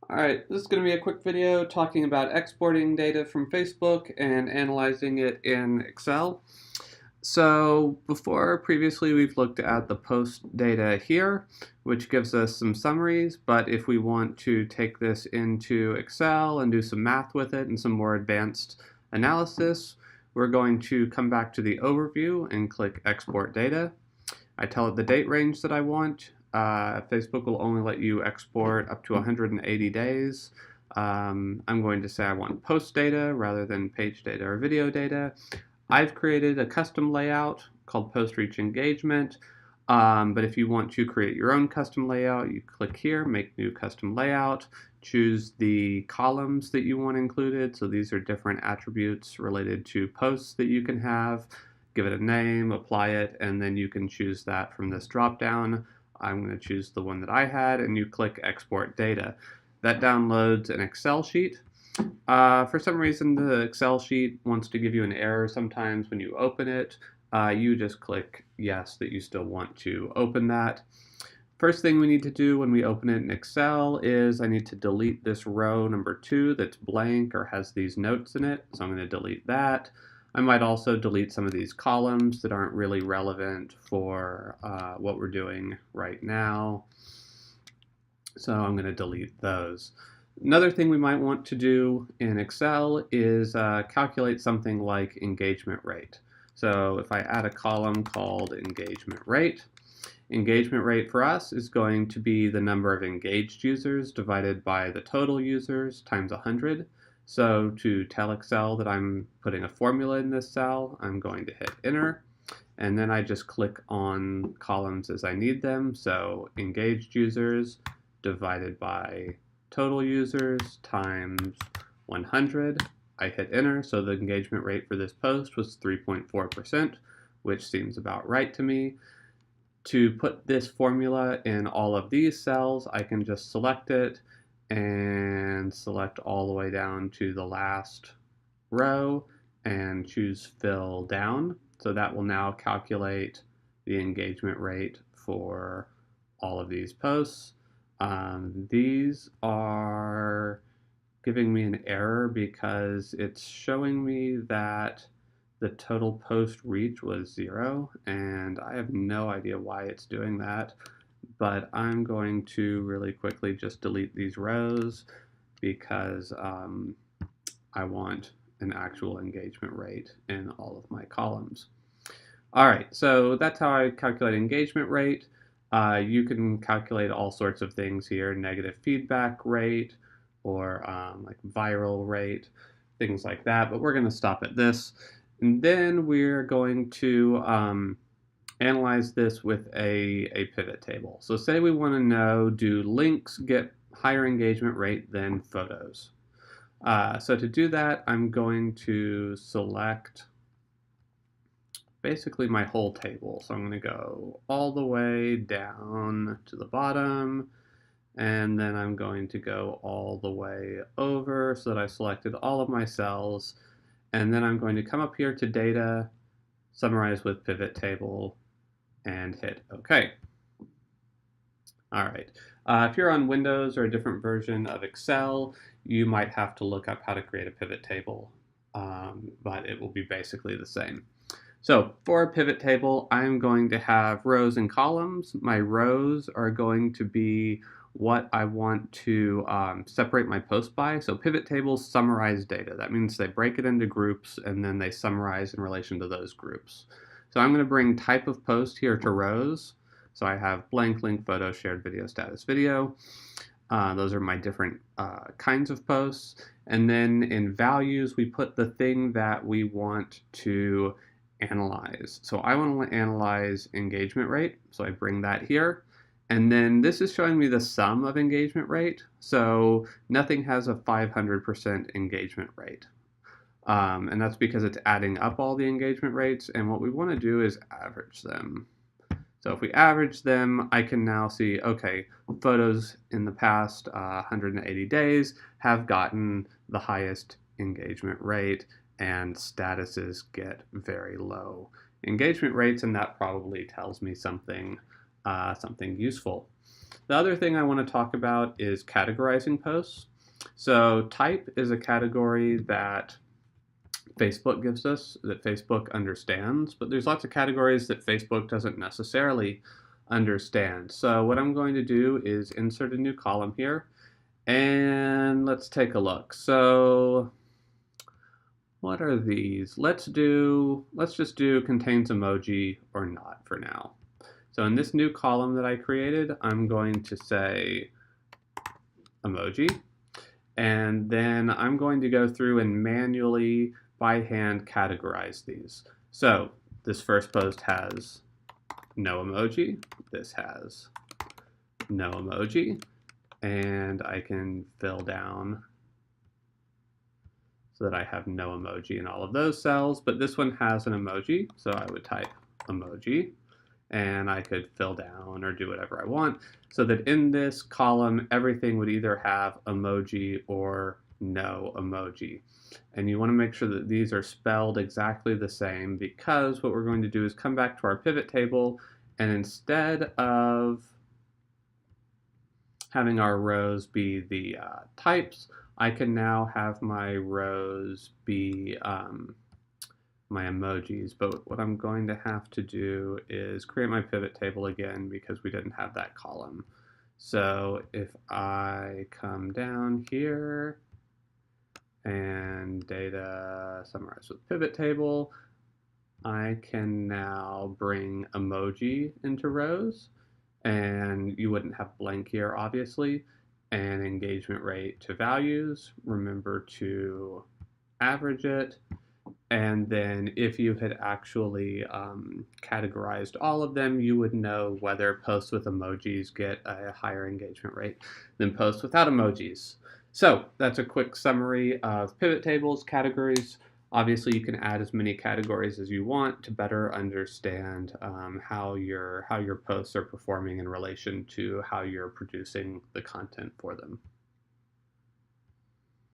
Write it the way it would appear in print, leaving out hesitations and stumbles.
Alright, this is going to be a quick video talking about exporting data from Facebook and analyzing it in Excel. So previously we've looked at the post data here, which gives us some summaries, but if we want to take this into Excel and do some math with it and some more advanced analysis, we're going to come back to the overview and click Export Data. I tell it the date range that I want. Facebook will only let you export up to 180 days. I'm going to say I want post data rather than page data or video data. I've created a custom layout called Post Reach Engagement. But if you want to create your own custom layout, you click here, make new custom layout, choose the columns that you want included. So these are different attributes related to posts that you can have. Give it a name, apply it, and then you can choose that from this drop down. I'm going to choose the one that I had, and you click Export Data. That downloads an Excel sheet. For some reason, the Excel sheet wants to give you an error sometimes when you open it. You just click yes that you still want to open that. First thing we need to do when we open it in Excel is I need to delete this row number 2 that's blank or has these notes in it. So I'm going to delete that. I might also delete some of these columns that aren't really relevant for what we're doing right now. So I'm going to delete those. Another thing we might want to do in Excel is calculate something like engagement rate. So if I add a column called engagement rate for us is going to be the number of engaged users divided by the total users times 100. So to tell Excel that I'm putting a formula in this cell, I'm going to hit enter, and then I just click on columns as I need them. So engaged users divided by total users times 100. I hit enter, so the engagement rate for this post was 3.4%, which seems about right to me. To put this formula in all of these cells, I can just select it and select all the way down to the last row and choose fill down. So that will now calculate the engagement rate for all of these posts. These are giving me an error because it's showing me that the total post reach was 0, and I have no idea why it's doing that, but I'm going to really quickly just delete these rows because I want an actual engagement rate in all of my columns. All right, so that's how I calculate engagement rate. You can calculate all sorts of things here, negative feedback rate or like viral rate, things like that, but we're going to stop at this. And then we're going to analyze this with a pivot table. So say we want to know, do links get higher engagement rate than photos? So to do that, I'm going to select basically my whole table. So I'm going to go all the way down to the bottom, and then I'm going to go all the way over so that I selected all of my cells. And then I'm going to come up here to Data, Summarize with Pivot Table, and hit OK. All right. If you're on Windows or a different version of Excel, you might have to look up how to create a pivot table, but it will be basically the same. So for a pivot table, I'm going to have rows and columns. My rows are going to be what I want to separate my post by. So pivot tables summarize data. That means they break it into groups and then they summarize in relation to those groups. So I'm going to bring type of post here to rows. So I have blank, link, photo, shared, video, status, video. Those are my different kinds of posts. And then in values, we put the thing that we want to analyze. So I want to analyze engagement rate. So I bring that here. And then this is showing me the sum of engagement rate. So nothing has a 500% engagement rate. And that's because it's adding up all the engagement rates. And what we want to do is average them. So if we average them, I can now see, okay, photos in the past 180 days have gotten the highest engagement rate, and statuses get very low engagement rates, and that probably tells me something useful. The other thing I want to talk about is categorizing posts. So type is a category that Facebook gives us, that Facebook understands, but there's lots of categories that Facebook doesn't necessarily understand. So what I'm going to do is insert a new column here, and let's take a look. So what are these? Let's just do contains emoji or not for now. So in this new column that I created, I'm going to say emoji, and then I'm going to go through and manually by hand categorize these. So this first post has no emoji, this has no emoji, and I can fill down so that I have no emoji in all of those cells, but this one has an emoji, so I would type emoji, and I could fill down or do whatever I want, so that in this column, everything would either have emoji or no emoji. And you want to make sure that these are spelled exactly the same, because what we're going to do is come back to our pivot table, and instead of having our rows be the types, I can now have my rows be my emojis, but what I'm going to have to do is create my pivot table again because we didn't have that column. So if I come down here and data summarize with pivot table, I can now bring emoji into rows, and you wouldn't have blank here obviously, and engagement rate to values. Remember to average it. And then if you had actually categorized all of them, you would know whether posts with emojis get a higher engagement rate than posts without emojis. So that's a quick summary of pivot tables, categories. Obviously, you can add as many categories as you want to better understand how your posts are performing in relation to how you're producing the content for them.